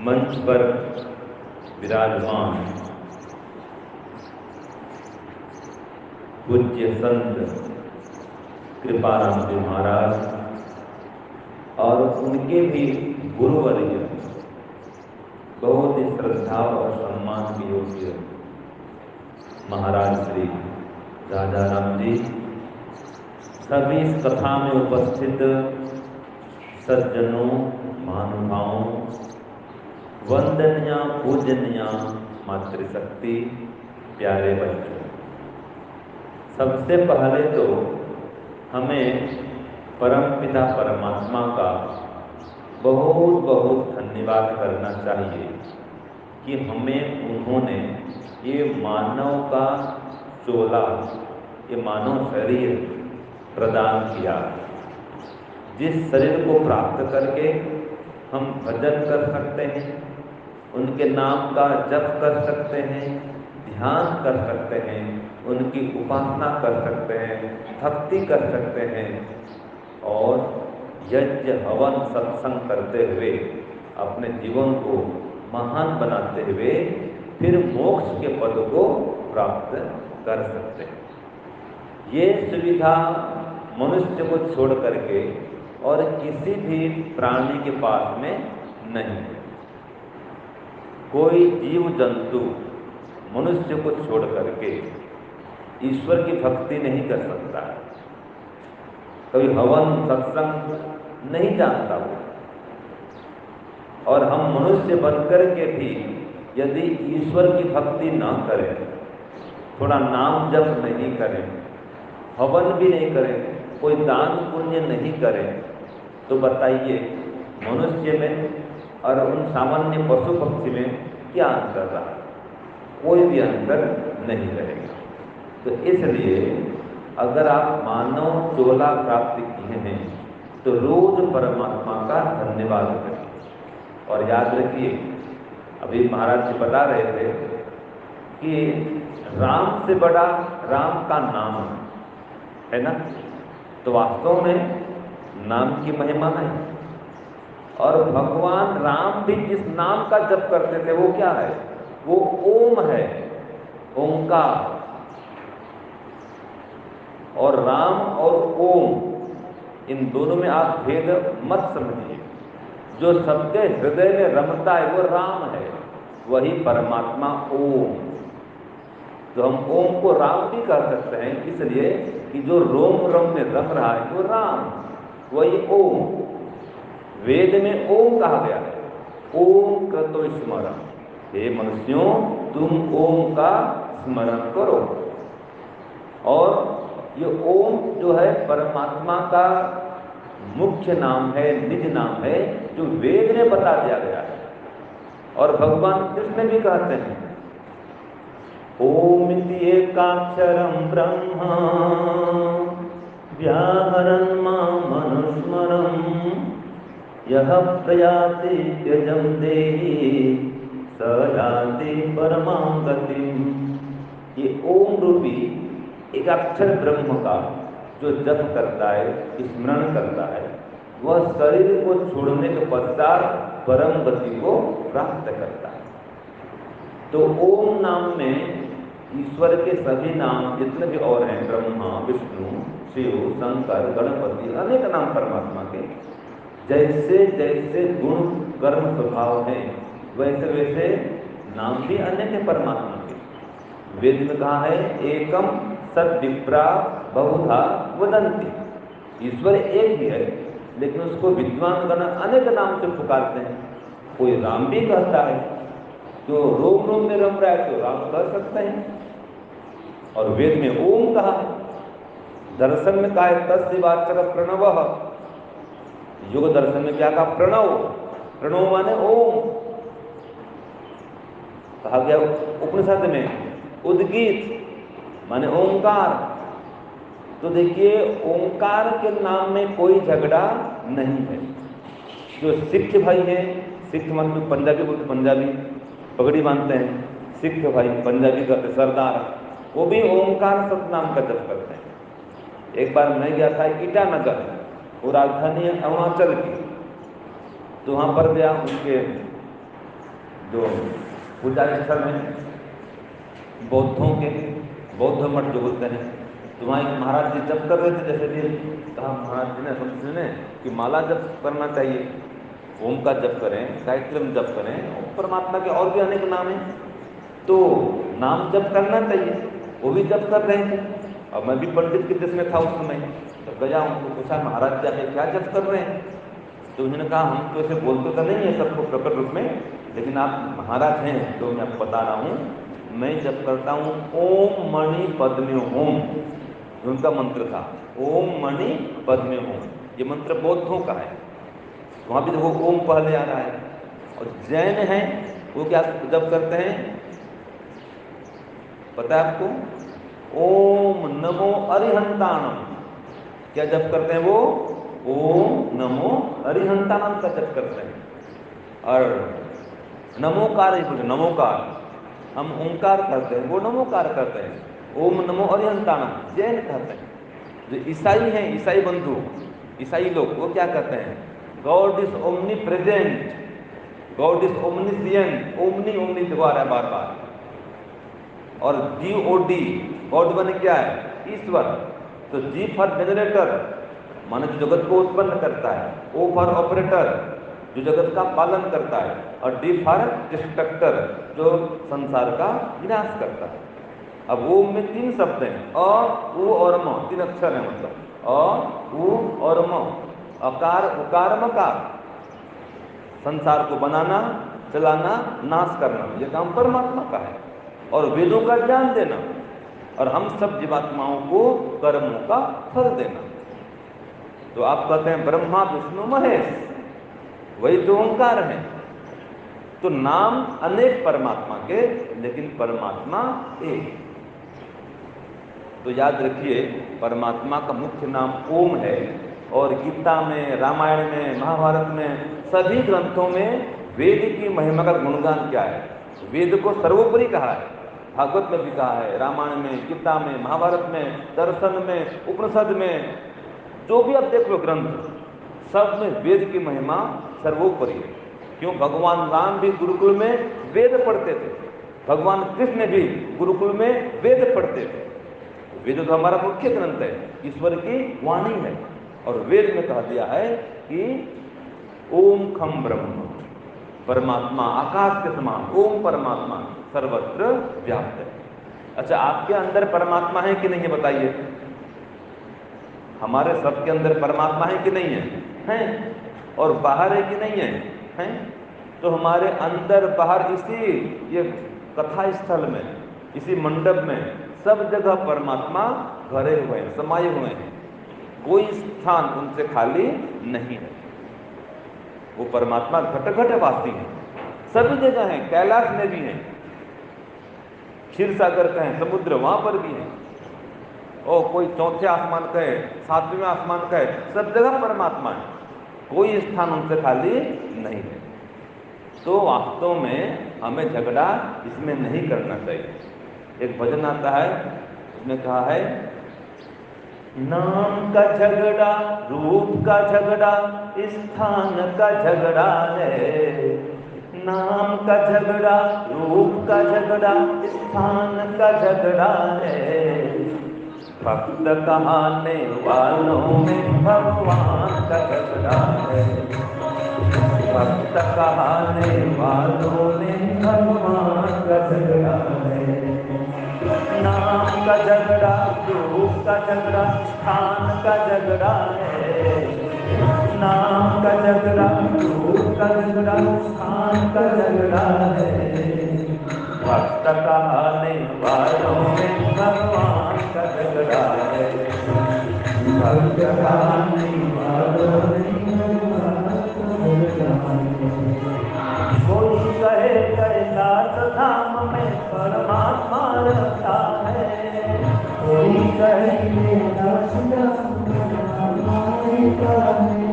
मंच पर विराजमान पूज्य संत कृपाराम जी महाराज और उनके भी गुरुवर्य बहुत ही श्रद्धा और सम्मान के योग्य महाराज श्री राजाराम जी, सभी इस कथा में उपस्थित सज्जनों, महानुभावों, वंदनीय पूजनीय मातृशक्ति, प्यारे बच्चों, सबसे पहले तो हमें परमपिता परमात्मा का बहुत बहुत धन्यवाद करना चाहिए कि हमें उन्होंने ये मानव का चोला, ये मानव शरीर प्रदान किया, जिस शरीर को प्राप्त करके हम भजन कर सकते हैं, उनके नाम का जप कर सकते हैं, ध्यान कर सकते हैं, उनकी उपासना कर सकते हैं, भक्ति कर सकते हैं और यज्ञ हवन सत्संग करते हुए अपने जीवन को महान बनाते हुए फिर मोक्ष के पद को प्राप्त कर सकते हैं। ये सुविधा मनुष्य को छोड़ करके और किसी भी प्राणी के पास में नहीं है। कोई जीव जंतु मनुष्य को छोड़ करके ईश्वर की भक्ति नहीं कर सकता है, कभी हवन सत्संग नहीं जानता वो। और हम मनुष्य बनकर के भी यदि ईश्वर की भक्ति न करें, थोड़ा नाम जप नहीं करें, हवन भी नहीं करें, कोई दान पुण्य नहीं करें, तो बताइए मनुष्य में और उन सामान्य पशु पक्षी में क्या अंतर रहा? कोई भी अंतर नहीं रहेगा। तो इसलिए अगर आप मानव चोला प्राप्त किए हैं तो रोज परमात्मा का धन्यवाद करें। और याद रखिए, अभी महाराज जी बता रहे थे कि राम से बड़ा राम का नाम है ना, तो वास्तव में नाम की महिमा है। और भगवान राम भी जिस नाम का जप करते थे वो क्या है? वो ओम है, ओंकार। और राम और ओम इन दोनों में आप भेद मत समझिए। जो सबके हृदय में रमता है वो राम है, वही परमात्मा ओम। तो हम ओम को राम भी कह सकते हैं, इसलिए कि जो रोम रम में रम रहा है वो राम, वही ओम। वेद में ओम कहा गया है, ओम क्रतो स्मरण, हे मनुष्यों तुम ओम का स्मरण करो। और ये ओम जो है परमात्मा का मुख्य नाम है, निज नाम है, जो वेद में बता दिया गया है। और भगवान कृष्ण भी कहते हैं ओम इति एकाक्षरम ब्रह्म व्याहरन् मामनुस्मरन् यः प्रयाति त्यजं देहि स याति परमां गतिम्। ये ओम रूपी एक अक्षर ब्रह्म का जो जप करता है, स्मरण करता है, वह शरीर को छोड़ने के पश्चात परम गति को प्राप्त करता है। तो ओम नाम में ईश्वर के सभी नाम जितने भी और हैं, ब्रह्मा विष्णु शिव शंकर गणपति, अनेक नाम परमात्मा के, जैसे जैसे गुण कर्म स्वभाव हैं वैसे वैसे नाम भी अनेक है परमात्मा के। वेद में कहा है एकम सद विप्रा बहुधा वदंती। ईश्वर एक ही है, लेकिन उसको विद्वान गण अनेक नाम से पुकारते हैं। कोई राम भी कहता है, जो रोम रोम में रम रहा है तो राम कह सकते हैं। और वेद में ओम कहा है, दर्शन में कहा है तस्य वाचक प्रणवः। योग दर्शन में क्या कहा? प्रणव। प्रणव माने ओम। कहा गया उपनिषद में उद्गीत माने ओंकार। तो देखिए ओंकार के नाम में कोई झगड़ा नहीं है। जो सिख भाई हैं, सिख मतलब पंजाबी बोलते, पंजाबी पगड़ी बांधते हैं, सिख भाई पंजाबी करते सरदार, वो भी ओंकार सतनाम का जप करते हैं। एक बार मैं गया था ईटानगर, वो राजधानी है अरुणाचल की, तो वहाँ पर गया, उनके जो पूजा स्थल हैं बौद्धों के, बौद्ध मठ जो होते हैं, तो वहाँ एक महाराज जी जप कर रहे थे। जैसे कि कहा महाराज जी ने, समझे ने कि माला जप करना चाहिए, ओम का जप करें, गायत्री में जप करें, और परमात्मा के और भी अनेक नाम हैं, तो नाम जप करना चाहिए। वो भी जप कर रहे थे, और मैं भी पंडित के देश में था उस समय। तो गया, उनको पूछा महाराज जी आप क्या जप कर रहे हैं? तो उन्होंने कहा हम तो ऐसे बोलते तो नहीं है सबको प्रकट रूप में, लेकिन आप महाराज हैं तो मैं आपको बता रहा हूँ, मैं जप करता हूँ ओम मणि पद्मे ओम। उनका मंत्र था ओम मणि पद्मे ओम। ये मंत्र बौद्धों का है, वहाँ भी देखो ओम पहले आ रहा है। और जैन हैं वो क्या जप करते हैं पता है आपको? ओम नमो अरिहंताणम। क्या जप करते हैं वो? ओम नमो अरिहंताणम का जप करते हैं। और नमोकार ही बोले, नमोकार हम ओंकार करते हैं, वो नमोकार करते हैं। ओम नमो अरिहंताणम जैन कहते हैं। जो ईसाई हैं, ईसाई बंधु, ईसाई लोग, वो क्या कहते हैं? God is omnipresent, God is omniscient. Omni omni द्वारा बार बार। और GOD, गॉड बने क्या है? ईश्वर। तो G फॉर जनरेटर माने जो जगत को उत्पन्न करता है, O फॉर ऑपरेटर जो जगत का पालन करता है, और D फॉर डिस्ट्रक्टर जो संसार का विनाश करता है। अब ओम में 3 शब्द हैं, अ उ और म, 3 अक्षर हैं, मतलब अ उ और म। अकार उकार मकार, संसार को बनाना, चलाना, नाश करना, यह काम परमात्मा का है। और वेदों का ज्ञान देना, और हम सब जीवात्माओं को कर्मों का फल देना। तो आप कहते हैं ब्रह्मा विष्णु महेश, वही तो ओंकार है। तो नाम अनेक परमात्मा के, लेकिन परमात्मा एक। तो याद रखिए परमात्मा का मुख्य नाम ओम है। और गीता में, रामायण में, महाभारत में, सभी ग्रंथों में वेद की महिमा का गुणगान क्या है? वेद को सर्वोपरि कहा है। भागवत में भी कहा है, रामायण में, गीता में, महाभारत में, दर्शन में, उपनिषद में, जो भी आप देख लो ग्रंथ, सब में वेद की महिमा सर्वोपरि है। क्यों? भगवान राम भी गुरुकुल में वेद पढ़ते थे, भगवान कृष्ण भी गुरुकुल में वेद पढ़ते थे। वेद तो हमारा मुख्य ग्रंथ है, ईश्वर की वाणी है। और वेद में कहा दिया है कि ओम खम ब्रह्म, परमात्मा आकाश के समान, ओम परमात्मा सर्वत्र व्याप्त है। अच्छा, आपके अंदर परमात्मा है कि नहीं है बताइए? हमारे सबके अंदर परमात्मा है कि नहीं है? हैं। और बाहर है कि नहीं है? हैं। तो हमारे अंदर बाहर इसी ये कथा स्थल में, इसी मंडप में सब जगह परमात्मा भरे हुए हैं, समाये हुए हैं। कोई स्थान उनसे खाली नहीं है। वो परमात्मा घट घट वासी है, सभी जगह है। कैलाश में भी है, क्षीर सागर कहें, समुद्र वहां पर भी है, और कोई चौथे आसमान कहे, सातवें आसमान कहे, सब जगह परमात्मा है। कोई स्थान उनसे खाली नहीं है। तो वास्तव में हमें झगड़ा इसमें नहीं करना चाहिए। एक भजन आता है, उसमें कहा है, नाम का झगड़ा, रूप का झगड़ा, स्थान का झगड़ा है। नाम का झगड़ा, रूप का झगड़ा, स्थान का झगड़ा है। भक्त कहाने वालों में भगवान का झगड़ा है। भक्त कहाने वालों में भगवान का झगड़ा है। नाम का झगड़ा, रूप का झगड़ा, स्थान का झगड़ा है। नाम का झगड़ा, रूप का झगड़ा, स्थान का झगड़ा है। भक्त कहाने वालों में भगवान का झगड़ा है। भक्त कहाने वालों में भगवान का झगड़ा है। कोई कहे कैलाश धाम में परमात्मा रहता है। कोई कहे कैलाश धाम में परमात्मा रहता है।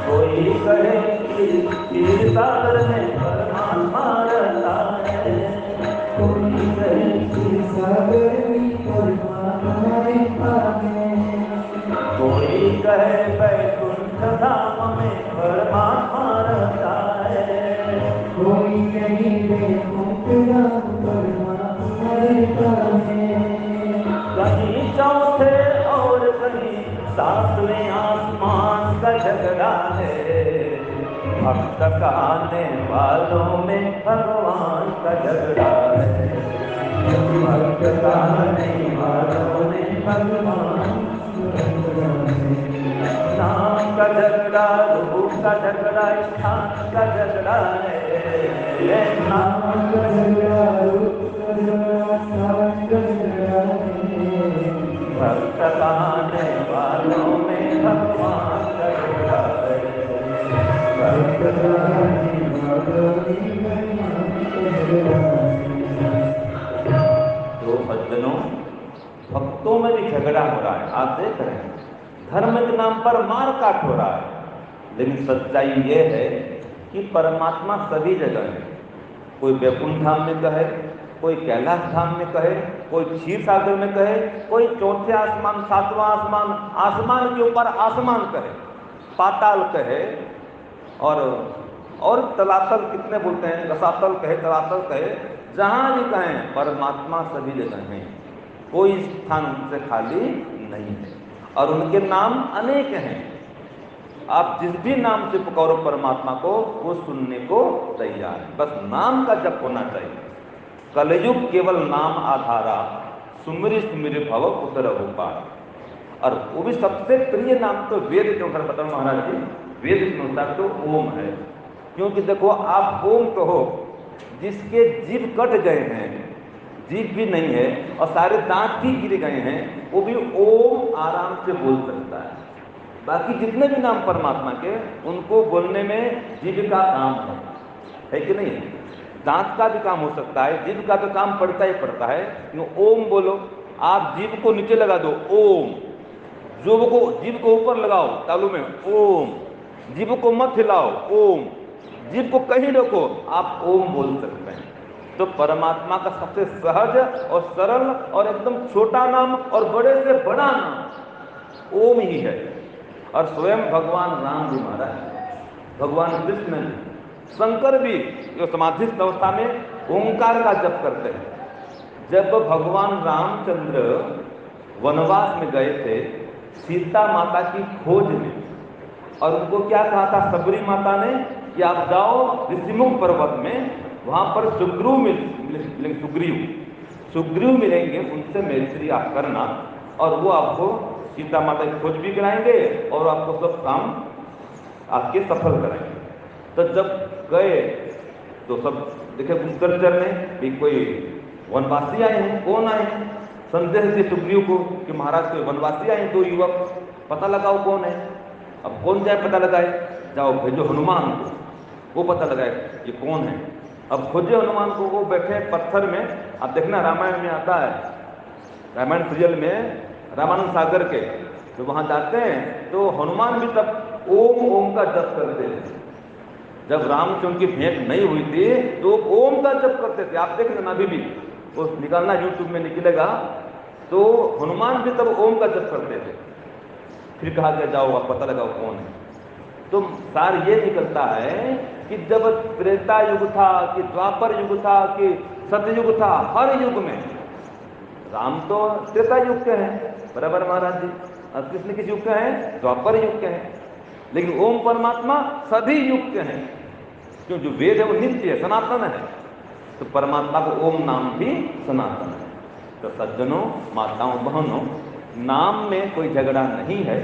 कोई कहे कि क्षीर सागर में परमात्मा रहता है। कोई कहे क्षीर सागर में परमात्मा रहता है। कोई कहे वैकुंठ धाम में परमात्मा रहता है। कोई कहे वैकुंठ धाम परमात्मा रहता है। कहीं चौथे और कहीं सातवें आसमान का झगड़ा है। भक्त कहाने वालों में भगवान का झगड़ा है। भक्त कहाने वालों में भगवान नाम का झगड़ा, रूप का झगड़ा, स्थान का झगड़ा है। नाम का झगड़ा, रूप का झगड़ा, स्थान का झगड़ा है। भक्त कहाने वालों में भगवान का झगड़ा है। भक्त कहाने वालों में भगवान का झगड़ा है। तो सज्जनों, भक्तों में भी झगड़ा हो रहा है। आप देख रहे हैं, धर्म के नाम पर मार काट हो रहा है। लेकिन सच्चाई ये है कि परमात्मा सभी जगह है। कोई वैकुंठ धाम में कहे, कोई कैलाश धाम में कहे, कोई क्षीर सागर में कहे, कोई चौथे आसमान, सातवां आसमान, आसमान के ऊपर आसमान कहे, पाताल कहे, और तलातल कितने बोलते हैं, रसातल कहे, तलातल कहे, जहां भी कहें परमात्मा सभी जगह है। कोई स्थान उनसे खाली नहीं है, और उनके नाम अनेक हैं। आप जिस भी नाम से पुकारो परमात्मा को, वो सुनने को तैयार है। बस नाम का जप होना चाहिए। कलयुग केवल नाम आधारा, सुमिर सुमिर भव उतरहु पार। और वो भी सबसे प्रिय नाम तो वेद के अनुसार बताओ महाराज जी, वेद के अनुसार तो ओम है। क्योंकि देखो, आप ओम कहो, जिसके जीभ कट गए हैं, जीभ भी नहीं है और सारे दांत भी गिर गए हैं, वो भी ओम आराम से बोल सकता है। बाकी जितने भी नाम परमात्मा के, उनको बोलने में जीभ का काम है कि नहीं? दांत का भी काम हो सकता है, जीभ का तो काम पड़ता ही पड़ता है। क्यों? ओम बोलो, आप जीभ को नीचे लगा दो, ओम। जीभ को ऊपर लगाओ तालू में, ओम। जीभ को मत हिलाओ, ओम। जीभ को कहीं रखो, आप ओम बोल सकते हैं। तो परमात्मा का सबसे सहज और सरल और एकदम छोटा नाम और बड़े से बड़ा नाम ओम ही है। और स्वयं भगवान राम भी महाराज, भगवान कृष्ण भी, शंकर भी जो समाधिस्थ अवस्था में ओंकार का जप करते हैं। जब भगवान रामचंद्र वनवास में गए थे सीता माता की खोज में, और उनको क्या कहा था सबरी माता ने कि आप जाओ ऋषिमुख पर्वत में, वहां पर सुग्रीव मिलेंगे, सुग्रीव मिलेंगे, उनसे मैत्री आप करना और वो आपको सीता माता की खोज भी कराएंगे और आपको सब काम आपके सफल कराएंगे। तो जब गए तो सब देखे गुप्तचर ने कि कोई वनवासी आए हैं, कौन आए हैं, संदेह से सुग्रीव को कि महाराज कोई वनवासी आए हैं, दो युवक, पता लगाओ कौन है। अब कौन जाए पता लगाए, जाओ भेजो हनुमान को, वो पता लगाए ये कौन है। अब खोजे हनुमान को, वो बैठे पत्थर में। अब देखना रामायण में आता है, रामायण सीरियल में रामानंद सागर के तो वहां जाते हैं तो हनुमान भी तब ओम ओम का जप करते थे। जब राम से उनकी भेंट नहीं हुई थी तो ओम का जप करते थे। आप देख लेना अभी भी, वो निकालना यूट्यूब में निकलेगा, तो हनुमान भी तब ओम का जप करते थे। फिर कहा गया जाओ आप पता लगाओ कौन है। तो सार ये निकलता है कि जब त्रेता युग था, कि द्वापर युग था, कि सतयुग था, हर युग में राम तो त्रेता युग के हैं, बराबर महाराज जी, और कृष्ण किस युग के हैं, द्वापर युग के हैं। लेकिन ओम परमात्मा सभी युग के हैं, क्यों जो वेद है वो नित्य है, सनातन है, तो परमात्मा का ओम नाम भी सनातन है। तो सज्जनों, माताओं, बहनों, नाम में कोई झगड़ा नहीं है,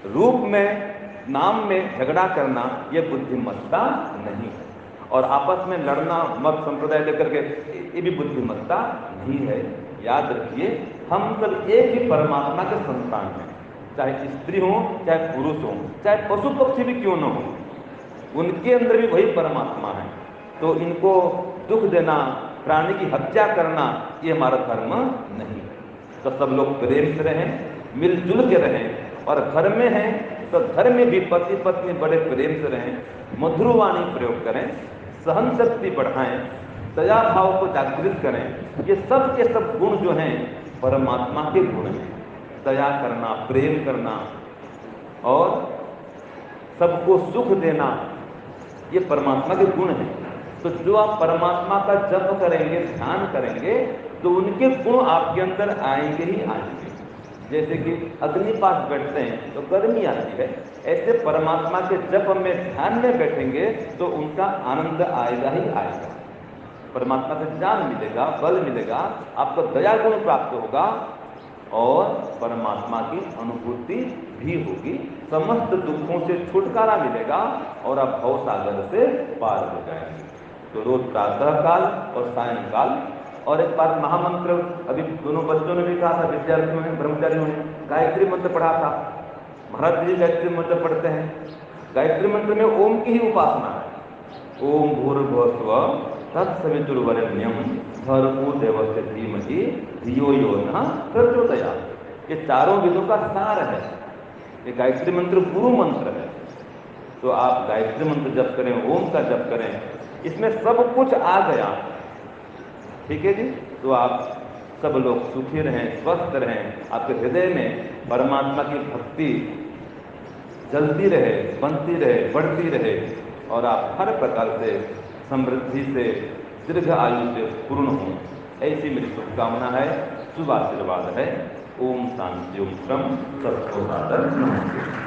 रूप में नाम में झगड़ा करना यह बुद्धिमत्ता नहीं है, और आपस में लड़ना मत संप्रदाय लेकर के ये भी बुद्धिमत्ता नहीं है। याद रखिए, हम सब एक ही परमात्मा के संतान हैं, चाहे स्त्री हो, चाहे पुरुष हो, चाहे पशु पक्षी भी क्यों न हो, उनके अंदर भी वही परमात्मा है। तो इनको दुख देना, प्राणी की हत्या करना, ये हमारा धर्म नहीं है। तो सब लोग प्रेम से रहें, मिलजुल के रहें, और घर में हैं तो घर में भी पति पत्नी बड़े प्रेम से रहें, मधुर वाणी प्रयोग करें, सहन शक्ति बढ़ाएं, दया भाव को जागृत करें। ये सब के सब गुण जो हैं परमात्मा के गुण हैं। दया करना, प्रेम करना और सबको सुख देना, ये परमात्मा के गुण हैं। तो जो आप परमात्मा का जप करेंगे, ध्यान करेंगे, तो उनके गुण आपके अंदर आएंगे ही आएंगे। जैसे कि अग्नि पास बैठते हैं तो गर्मी आती है, ऐसे परमात्मा के जप में ध्यान में बैठेंगे तो उनका आनंद आएगा ही आएगा। परमात्मा से ज्ञान मिलेगा, बल मिलेगा, आपको दया गुण प्राप्त होगा और परमात्मा की अनुभूति भी होगी। समस्त दुखों से छुटकारा मिलेगा और आप भव सागर से पार हो जाएंगे। तो रोज प्रातः काल और सायंकाल, और एक बार महामंत्र अभी दोनों बच्चों ने भी कहा था, विद्यार्थियों ने, ब्रह्मचारियों ने गायत्री मंत्र पढ़ा था। महाराज जी गायत्री मंत्र पढ़ते हैं। गायत्री मंत्र में ओम की ही उपासना है। ओम भूर्भुवः स्वः तत्सवितुर्वरेण्यं भर्गो देवस्य धीमहि धियो यो नः प्रचोदयात्। ये चारों वेदों का सार है। ये गायत्री मंत्र गुरु मंत्र है। तो आप गायत्री मंत्र जप करें, ओम का जप करें, इसमें सब कुछ आ गया। ठीक है जी। तो आप सब लोग सुखी रहें, स्वस्थ रहें, आपके हृदय में परमात्मा की भक्ति जलती रहे, बनती रहे, बढ़ती रहे, और आप हर प्रकार से समृद्धि से, दीर्घ आयु से पूर्ण हों, ऐसी मेरी शुभकामना है, शुभ आशीर्वाद है। ओम शांति, ओम शम, सबको सादर नमस्ते।